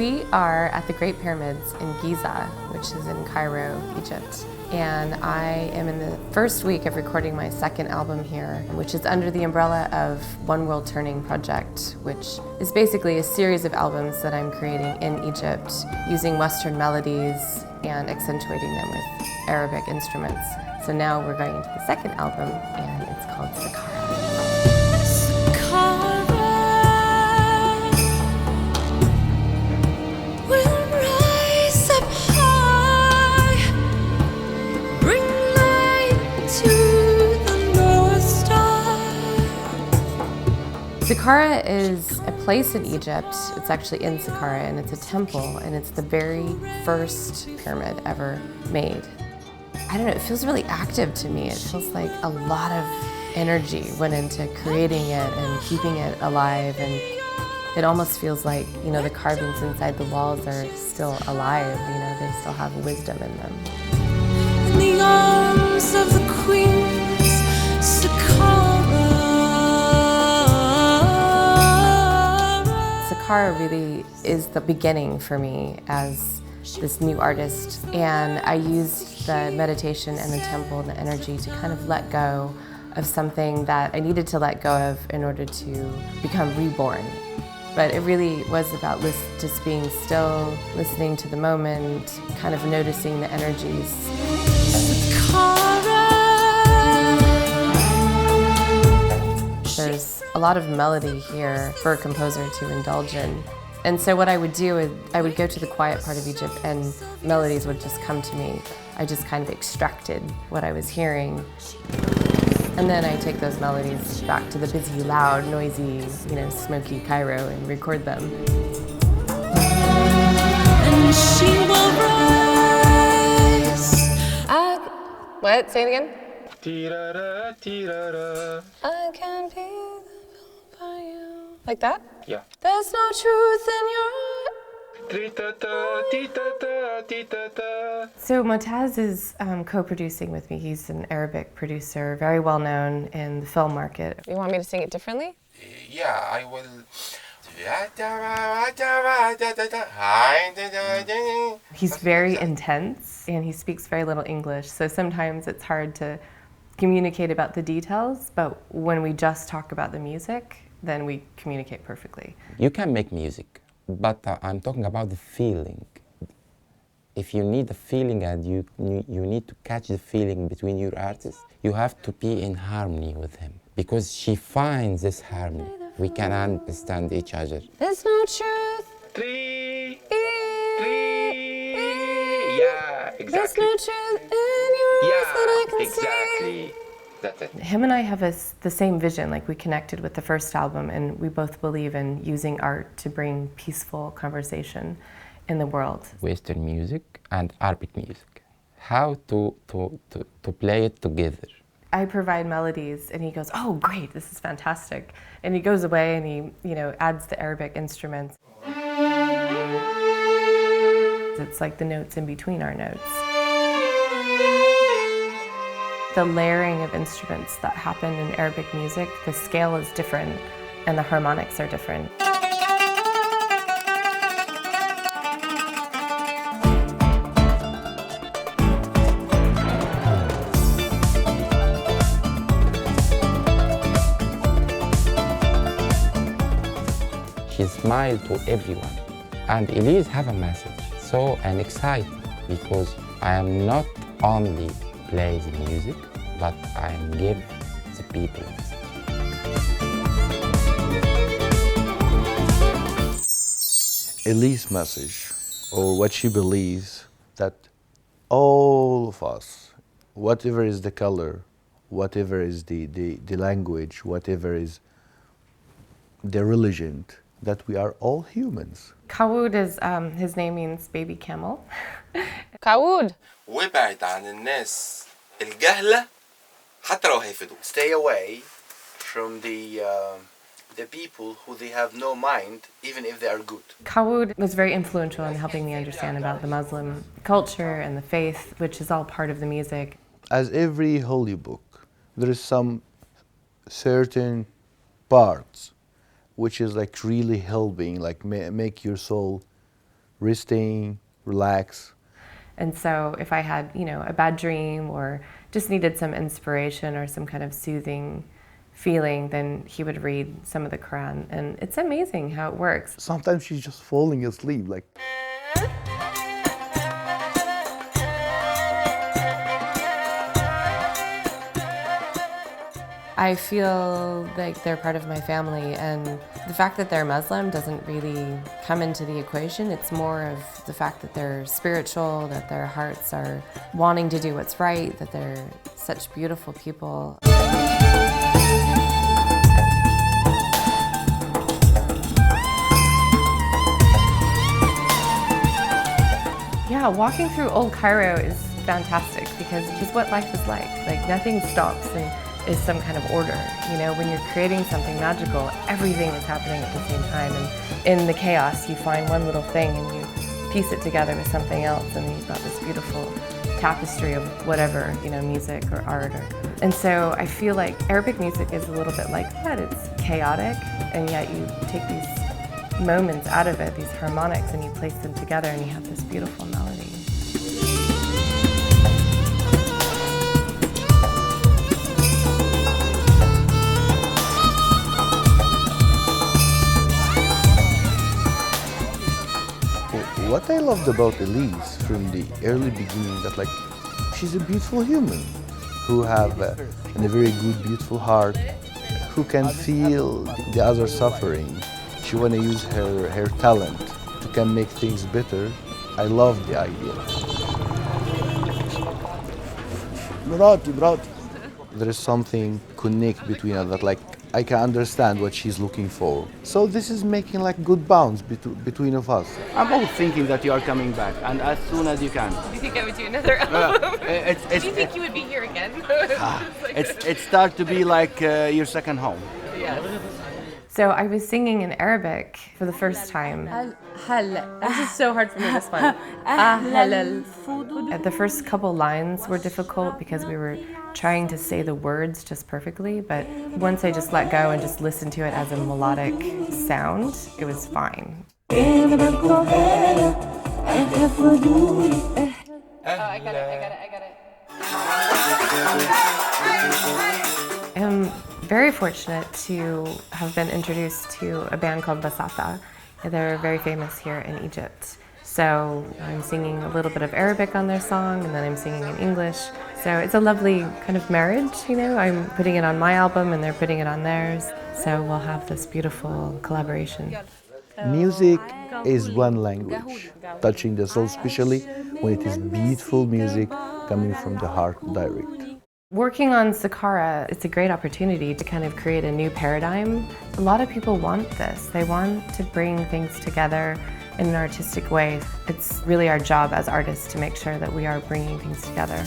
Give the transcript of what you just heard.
We are at the Great Pyramids in Giza, which is in Cairo, Egypt. And I am in the first week of recording my second album here, which is under the umbrella of One World Turning Project, which is basically a series of albums that I'm creating in Egypt using Western melodies and accentuating them with Arabic instruments. So now we're going into the second album, and it's called Saqquara. Saqquara is a place in Egypt. It's actually in Saqquara, and it's a temple, and it's the very first pyramid ever made. I don't know, it feels really active to me. It feels like a lot of energy went into creating it and keeping it alive, and it almost feels like, you know, the carvings inside the walls are still alive, you know, they still have wisdom in them. In the arms of the queens, Saqquara. Saqquara really is the beginning for me as this new artist, and I used the meditation and the temple and the energy to kind of let go of something that I needed to let go of in order to become reborn. But it really was about just being still, listening to the moment, kind of noticing the energies. There's a lot of melody here for a composer to indulge in. And so what I would do is I would go to the quiet part of Egypt and melodies would just come to me. I just kind of extracted what I was hearing. And then I take those melodies back to the busy, loud, noisy, you know, smoky Cairo and record them. And she will rise. What? Say it again. I can be by you. Like that? Yeah. There's no truth in your... So Motaz is co-producing with me. He's an Arabic producer, very well known in the film market. You want me to sing it differently? Yeah, I will. He's very intense and he speaks very little English, so sometimes it's hard to communicate about the details, but when we just talk about the music, then we communicate perfectly. You can make music, but I'm talking about the feeling. If you need the feeling and you need to catch the feeling between your artist, you have to be in harmony with him, because she finds this harmony. We can understand each other. There's no truth. Three. Yeah, exactly. There's no truth in your eyes that I can exactly. That's it. Him and I have the same vision, like we connected with the first album, and we both believe in using art to bring peaceful conversation in the world. Western music and Arabic music. How to play it together. I provide melodies and he goes, oh great, this is fantastic. And he goes away and he, you know, adds the Arabic instruments. It's like the notes in between our notes. The layering of instruments that happen in Arabic music, the scale is different and the harmonics are different. She smiled to everyone. And Elise have a message, so I'm excited, because I am not only play the music, but I am give the people a message. Elise's message, or what she believes, that all of us, whatever is the color, whatever is the language, whatever is the religion, that we are all humans. Kawood is, his name means baby camel. Kawood. وابعد عن الناس الجهلة حتى لو هيفيدوك. Stay away from the people who they have no mind, even if they are good. Kawood was very influential in helping me understand about the Muslim culture and the faith, which is all part of the music. As every holy book, there is some certain parts which is like really helping, like make your soul resting, relax. And so if I had, a bad dream or just needed some inspiration or some kind of soothing feeling, then he would read some of the Quran. And it's amazing how it works. Sometimes she's just falling asleep, like. I feel like they're part of my family, and the fact that they're Muslim doesn't really come into the equation. It's more of the fact that they're spiritual, that their hearts are wanting to do what's right, that they're such beautiful people. Yeah, walking through Old Cairo is fantastic because it's what life is like. Like nothing stops and is some kind of order. When you're creating something magical, everything is happening at the same time. And in the chaos, you find one little thing and you piece it together with something else, and you've got this beautiful tapestry of whatever, music or art. And so I feel like Arabic music is a little bit like that. It's chaotic, and yet you take these moments out of it, these harmonics, and you place them together, and you have this beautiful melody. What I loved about Elise from the early beginning, that she's a beautiful human who have a very good, beautiful heart, who can feel the other suffering. She want to use her talent to can make things better. I love the idea. There is something connect between us that I can understand what she's looking for. So this is making good bonds between of us. I'm always thinking that you are coming back, and as soon as you can. Do you think I would do another album? Do you think you would be here again? It starts to be like your second home. Yeah. So I was singing in Arabic for the first time. This is so hard for me, this one. The first couple lines were difficult because we were trying to say the words just perfectly, but once I just let go and just listened to it as a melodic sound, it was fine. I got it. I'm very fortunate to have been introduced to a band called Basata. They're very famous here in Egypt. So I'm singing a little bit of Arabic on their song, and then I'm singing in English. So it's a lovely kind of marriage, I'm putting it on my album and they're putting it on theirs. So we'll have this beautiful collaboration. Music is one language, touching the soul, especially when it is beautiful music coming from the heart direct. Working on Saqquara, it's a great opportunity to kind of create a new paradigm. A lot of people want this. They want to bring things together in an artistic way. It's really our job as artists to make sure that we are bringing things together.